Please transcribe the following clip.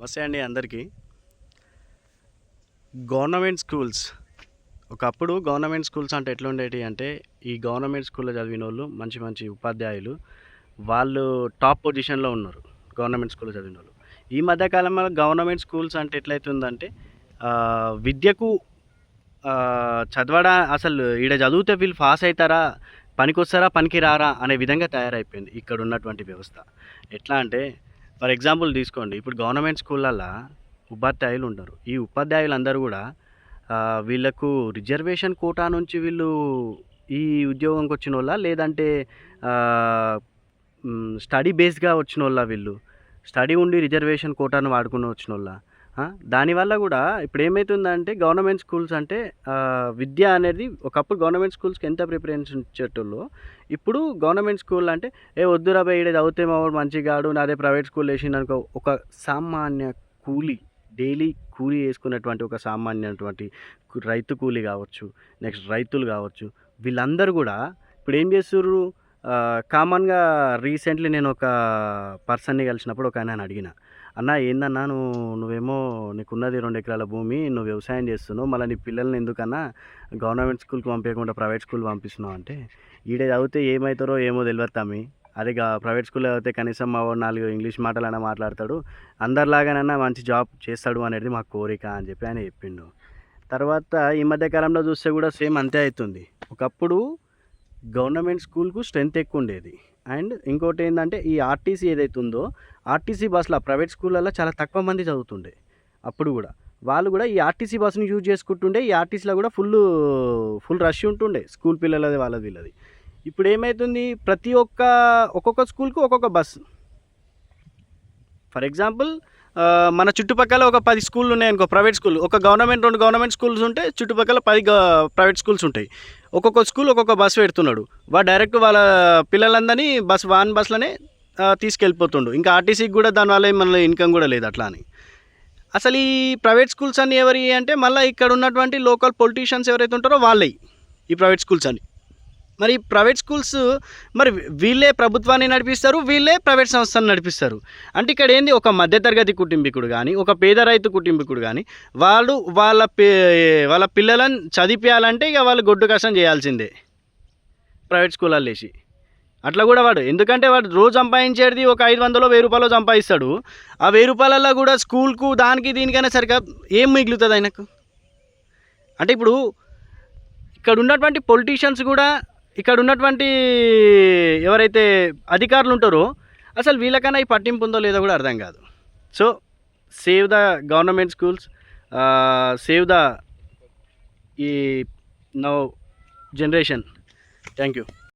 నమస్తే అండి అందరికీ. గవర్నమెంట్ స్కూల్స్ ఒకప్పుడు గవర్నమెంట్ స్కూల్స్ అంటే ఎట్లుండేటి అంటే, ఈ గవర్నమెంట్ స్కూల్‌లో చదివినోళ్ళు మంచి మంచి ఉపాధ్యాయులు, వాళ్ళు టాప్ పొజిషన్‌లో ఉన్నారు. గవర్నమెంట్ స్కూల్‌లో చదివినోళ్ళు. ఈ మధ్య కాలంలో గవర్నమెంట్ స్కూల్స్ అంటే ఎట్లయితుందంటే విద్యకు అసలు ఈడ చదివితే వీళ్ళు పాస్ అయితారా? పనికొస్తారా? పనికి రారా? అనే విధంగా తయారైపోయింది ఇక్కడున్నటువంటి వ్యవస్థ. ఎట్లా అంటే ఫర్ ఎగ్జాంపుల్ తీసుకోండి. ఇప్పుడు గవర్నమెంట్ స్కూళ్ళల్లో ఉపాధ్యాయులు ఉంటారు. ఈ ఉపాధ్యాయులందరూ కూడా వీళ్ళకు రిజర్వేషన్ కోటా నుంచి వీళ్ళు ఈ ఉద్యోగంకి వచ్చినోళ్ళా? లేదంటే స్టడీ బేస్‌గా వచ్చినోళ్ళా వీళ్ళు? స్టడీ ఉండి రిజర్వేషన్ కోటాను వాడుకొని వచ్చినోళ్ళా? దానివల్ల కూడా ఇప్పుడు ఏమైతుందంటే గవర్నమెంట్ స్కూల్స్ అంటే విద్య అనేది ఒకప్పుడు గవర్నమెంట్ స్కూల్స్‌కి ఎంత ప్రిఫరెన్స్ ఇచ్చేటోళ్ళో, ఇప్పుడు గవర్నమెంట్ స్కూల్ అంటే వద్దురా బయ్ ఈడ చదివితే మావోడు మంచిగాడు అదే ప్రైవేట్ స్కూల్ వేసిండనుకో, ఒక సామాన్య కూలి డైలీ కూలీ చేసుకునేటువంటి ఒక సామాన్యటువంటి రైతు కూలీ కావచ్చు, నెక్స్ట్ రైతులు కావచ్చు, వీళ్ళందరూ కూడా ఇప్పుడు ఏం చేస్తుర్రు? కామన్‌గా రీసెంట్‌లీ నేను ఒక పర్సన్‌ని కలిసినప్పుడు ఒక ఆయనని అడిగిన, అన్న ఏందన్నా నువ్వేమో నీకున్నది 2 ఎకరాల భూమి, నువ్వు వ్యవసాయం చేస్తున్నావు, మళ్ళీ నీ పిల్లల్ని ఎందుకన్నా గవర్నమెంట్ స్కూల్కి పంపించకుండా ప్రైవేట్ స్కూల్ పంపిస్తున్నావు అంటే, ఈడ చదివితే ఏమవుతారో ఏమో తెలియదు తమ్మి, అది ప్రైవేట్ స్కూల్లో చదివితే కనీసం మా వాడు 4 ఇంగ్లీష్ మాటలైనా మాట్లాడతాడు, అందరిలాగానైనా మంచి జాబ్ చేస్తాడు అనేది మా కోరిక అని చెప్పి ఆయన చెప్పిండు. తర్వాత ఈ మధ్య కాలంలో చూస్తే కూడా సేమ్ అంతే అవుతుంది. ఒకప్పుడు గవర్నమెంట్ స్కూల్‌కు స్ట్రెంత్ ఎక్కువ ఉండేది. అండ్ ఇంకోటి ఏంటంటే ఈ ఆర్టీసీ ఏదైతే ఉందో, ఆర్టీసీ బస్సులో ప్రైవేట్ స్కూళ్ళల్లో చాలా తక్కువ మంది చదువుతుండే. అప్పుడు కూడా వాళ్ళు కూడా ఈ ఆర్టీసీ బస్సుని యూజ్ చేసుకుంటుండే. ఈ ఆర్టీసీలో కూడా ఫుల్ రష్ ఉంటుండే, స్కూల్ పిల్లలది వాళ్ళది వీళ్ళది. ఇప్పుడు ఏమవుతుంది, ఒక్కొక్క స్కూల్‌కు ఒక్కొక్క బస్సు. ఫర్ ఎగ్జాంపుల్ మన చుట్టుపక్కల ఒక 10 స్కూళ్ళు ఉన్నాయనుకో, ప్రైవేట్ స్కూల్, ఒక గవర్నమెంట్ 2 గవర్నమెంట్ స్కూల్స్ ఉంటే చుట్టుపక్కల 10 ప్రైవేట్ స్కూల్స్ ఉంటాయి. ఒక్కొక్క స్కూల్ ఒక్కొక్క బస్సు పెడుతున్నాడు. వాడు డైరెక్ట్ వాళ్ళ పిల్లలందరినీ వాన్ బస్సులోనే తీసుకెళ్ళిపోతుండు. ఇంకా ఆర్టీసీకి కూడా దానివల్ల మళ్ళీ ఇన్కమ్ కూడా లేదు అట్లా అని. అసలు ఈ ప్రైవేట్ స్కూల్స్ అన్నీ ఎవరి అంటే మళ్ళీ ఇక్కడ ఉన్నటువంటి లోకల్ పొలిటీషియన్స్ ఎవరైతే ఉంటారో వాళ్ళవి ఈ ప్రైవేట్ స్కూల్స్ అని. మరి ప్రైవేట్ స్కూల్స్ మరి వీళ్ళే ప్రభుత్వాన్ని నడిపిస్తారు, వీళ్ళే ప్రైవేట్ సంస్థలను నడిపిస్తారు. అంటే ఇక్కడ ఏంది, ఒక మధ్యతరగతి కుటుంబీకుడు కానీ, ఒక పేద రైతు కుటుంబీకుడు కానీ వాళ్ళ పిల్లలను చదివించాలంటే ఇక వాళ్ళు గొడ్డు కష్టం చేయాల్సిందే ప్రైవేట్ స్కూళ్ళల్లో వేసి. అట్లా కూడా వాడు ఎందుకంటే వాడు రోజు సంపాదించేది ఒక 500 1000 రూపాయలు సంపాదిస్తాడు. ఆ 1000 రూపాయలలో కూడా స్కూల్కు దానికి దీనికైనా సరిగ్గా ఏం మిగులుతుంది ఆయనకు? అంటే ఇప్పుడు ఇక్కడ ఉన్నటువంటి పొలిటీషియన్స్ కూడా, ఇక్కడ ఉన్నటువంటి ఎవరైతే అధికారులు ఉంటారో అసలు వీళ్ళకన్నా ఈ పట్టింపు ఉందో లేదో కూడా అర్థం కాదు. So save the government schools, save the ఈ నౌ జనరేషన్. Thank you.